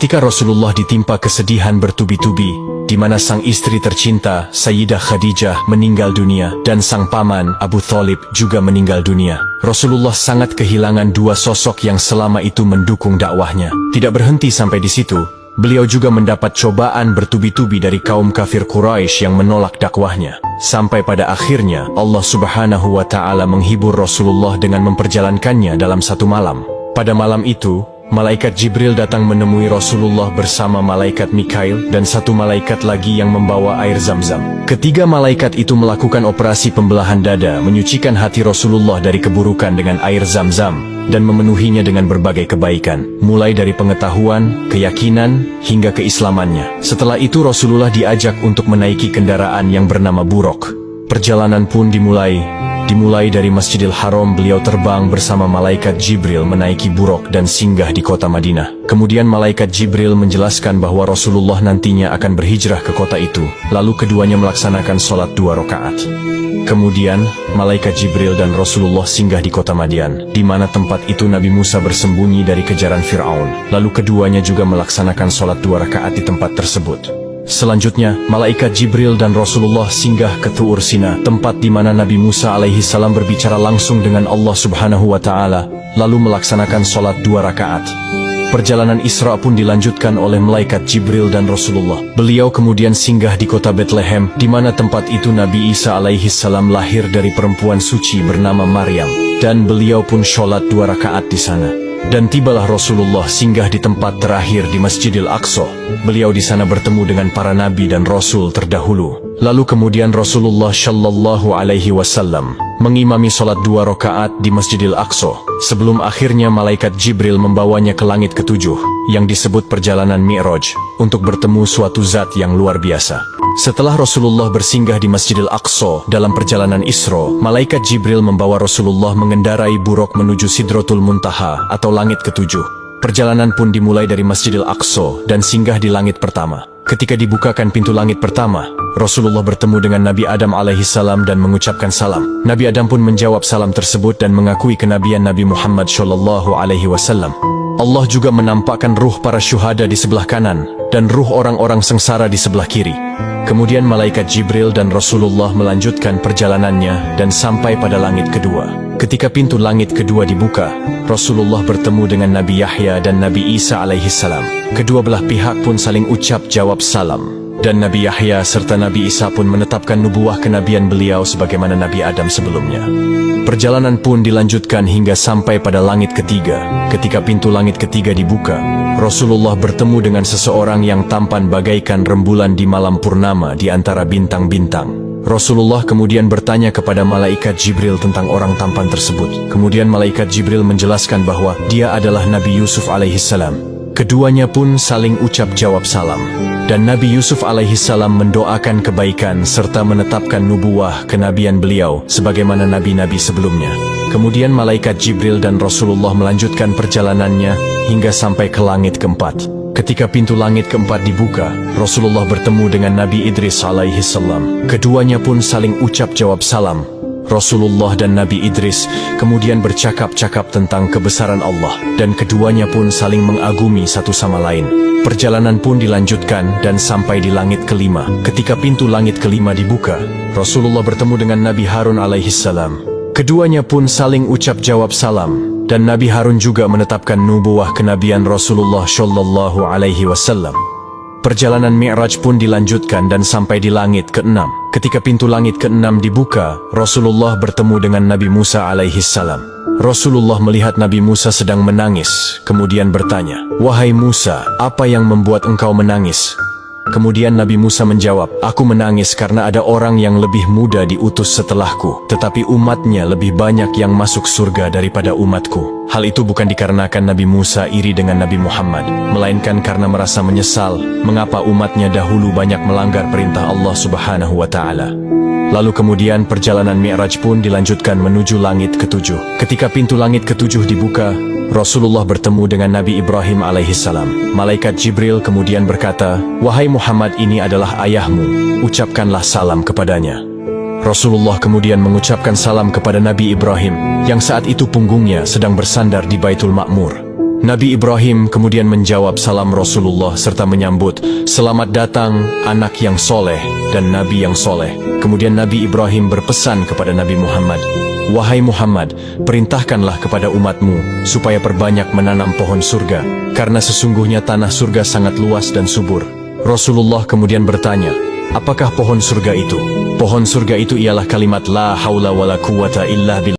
Ketika Rasulullah ditimpa kesedihan bertubi-tubi, di mana sang istri tercinta, Sayyidah Khadijah, meninggal dunia, dan sang paman, Abu Thalib, juga meninggal dunia. Rasulullah sangat kehilangan dua sosok yang selama itu mendukung dakwahnya. Tidak berhenti sampai di situ, beliau juga mendapat cobaan bertubi-tubi dari kaum kafir Quraisy yang menolak dakwahnya. Sampai pada akhirnya, Allah Subhanahu wa Ta'ala menghibur Rasulullah dengan memperjalankannya dalam satu malam. Pada malam itu, malaikat Jibril datang menemui Rasulullah bersama malaikat Mikail dan satu malaikat lagi yang membawa air Zam-Zam. Ketiga malaikat itu melakukan operasi pembelahan dada, menyucikan hati Rasulullah dari keburukan dengan air Zam-Zam, dan memenuhinya dengan berbagai kebaikan, mulai dari pengetahuan, keyakinan, hingga keislamannya. Setelah itu Rasulullah diajak untuk menaiki kendaraan yang bernama Buraq. Perjalanan pun dimulai dari Masjidil Haram. Beliau terbang bersama malaikat Jibril menaiki Buraq dan singgah di kota Madinah. Kemudian malaikat Jibril menjelaskan bahwa Rasulullah nantinya akan berhijrah ke kota itu. Lalu keduanya melaksanakan sholat 2 rakaat. Kemudian, malaikat Jibril dan Rasulullah singgah di kota Madian, di mana tempat itu Nabi Musa bersembunyi dari kejaran Fir'aun. Lalu keduanya juga melaksanakan sholat 2 rakaat di tempat tersebut. Selanjutnya, malaikat Jibril dan Rasulullah singgah ke Tuur Sina, tempat di mana Nabi Musa alaihi salam berbicara langsung dengan Allah Subhanahu wa Ta'ala, lalu melaksanakan sholat 2 rakaat. Perjalanan Isra pun dilanjutkan oleh malaikat Jibril dan Rasulullah. Beliau kemudian singgah di kota Bethlehem, di mana tempat itu Nabi Isa alaihi salam lahir dari perempuan suci bernama Maryam, dan beliau pun sholat 2 rakaat di sana. Dan tibalah Rasulullah singgah di tempat terakhir di Masjidil Aqsa. Beliau di sana bertemu dengan para nabi dan rasul terdahulu. Lalu kemudian Rasulullah Shallallahu Alaihi Wasallam mengimami sholat 2 rakaat di Masjidil Aqsa, sebelum akhirnya malaikat Jibril membawanya ke langit ketujuh, yang disebut perjalanan Mi'raj, untuk bertemu suatu zat yang luar biasa. Setelah Rasulullah bersinggah di Masjidil Aqsa dalam perjalanan Isra, malaikat Jibril membawa Rasulullah mengendarai Buraq menuju Sidratul Muntaha atau langit ketujuh. Perjalanan pun dimulai dari Masjidil Aqsa dan singgah di langit pertama. Ketika dibukakan pintu langit pertama, Rasulullah bertemu dengan Nabi Adam alaihi salam dan mengucapkan salam. Nabi Adam pun menjawab salam tersebut dan mengakui kenabian Nabi Muhammad Shallallahu Alaihi Wasallam. Allah juga menampakkan ruh para syuhada di sebelah kanan dan ruh orang-orang sengsara di sebelah kiri. Kemudian malaikat Jibril dan Rasulullah melanjutkan perjalanannya dan sampai pada langit kedua. Ketika pintu langit kedua dibuka, Rasulullah bertemu dengan Nabi Yahya dan Nabi Isa alaihi salam. Kedua belah pihak pun saling ucap jawab salam. Dan Nabi Yahya serta Nabi Isa pun menetapkan nubuah kenabian beliau sebagaimana Nabi Adam sebelumnya. Perjalanan pun dilanjutkan hingga sampai pada langit ketiga. Ketika pintu langit ketiga dibuka, Rasulullah bertemu dengan seseorang yang tampan bagaikan rembulan di malam purnama di antara bintang-bintang. Rasulullah kemudian bertanya kepada malaikat Jibril tentang orang tampan tersebut. Kemudian malaikat Jibril menjelaskan bahwa dia adalah Nabi Yusuf alaihi salam. Keduanya pun saling ucap jawab salam. Dan Nabi Yusuf alaihi salam mendoakan kebaikan serta menetapkan nubuah kenabian beliau sebagaimana nabi-nabi sebelumnya. Kemudian malaikat Jibril dan Rasulullah melanjutkan perjalanannya hingga sampai ke langit keempat. Ketika pintu langit keempat dibuka, Rasulullah bertemu dengan Nabi Idris alaihi salam. Keduanya pun saling ucap jawab salam. Rasulullah dan Nabi Idris kemudian bercakap-cakap tentang kebesaran Allah, dan keduanya pun saling mengagumi satu sama lain. Perjalanan pun dilanjutkan dan sampai di langit kelima. Ketika pintu langit kelima dibuka, Rasulullah bertemu dengan Nabi Harun alaihi salam. Keduanya pun saling ucap jawab salam, dan Nabi Harun juga menetapkan nubuah kenabian Rasulullah Shallallahu Alaihi Wasallam. Perjalanan Mi'raj pun dilanjutkan dan sampai di langit ke-6. Ketika pintu langit ke-6 dibuka, Rasulullah bertemu dengan Nabi Musa alaihi salam. Rasulullah melihat Nabi Musa sedang menangis, kemudian bertanya, "Wahai Musa, apa yang membuat engkau menangis?" Kemudian Nabi Musa menjawab, "Aku menangis karena ada orang yang lebih muda diutus setelahku, tetapi umatnya lebih banyak yang masuk surga daripada umatku." Hal itu bukan dikarenakan Nabi Musa iri dengan Nabi Muhammad, melainkan karena merasa menyesal mengapa umatnya dahulu banyak melanggar perintah Allah Subhanahu wa Ta'ala. Lalu kemudian perjalanan Mi'raj pun dilanjutkan menuju langit ketujuh. Ketika pintu langit ketujuh dibuka, Rasulullah bertemu dengan Nabi Ibrahim alaihi salam. Malaikat Jibril kemudian berkata, "Wahai Muhammad, ini adalah ayahmu, ucapkanlah salam kepadanya." Rasulullah kemudian mengucapkan salam kepada Nabi Ibrahim, yang saat itu punggungnya sedang bersandar di Baitul Ma'mur. Nabi Ibrahim kemudian menjawab salam Rasulullah serta menyambut, "Selamat datang anak yang soleh dan Nabi yang soleh." Kemudian Nabi Ibrahim berpesan kepada Nabi Muhammad, "Wahai Muhammad, perintahkanlah kepada umatmu supaya perbanyak menanam pohon surga, karena sesungguhnya tanah surga sangat luas dan subur." Rasulullah kemudian bertanya, "Apakah pohon surga itu?" Pohon surga itu ialah kalimat la haula wala quwata illa billah.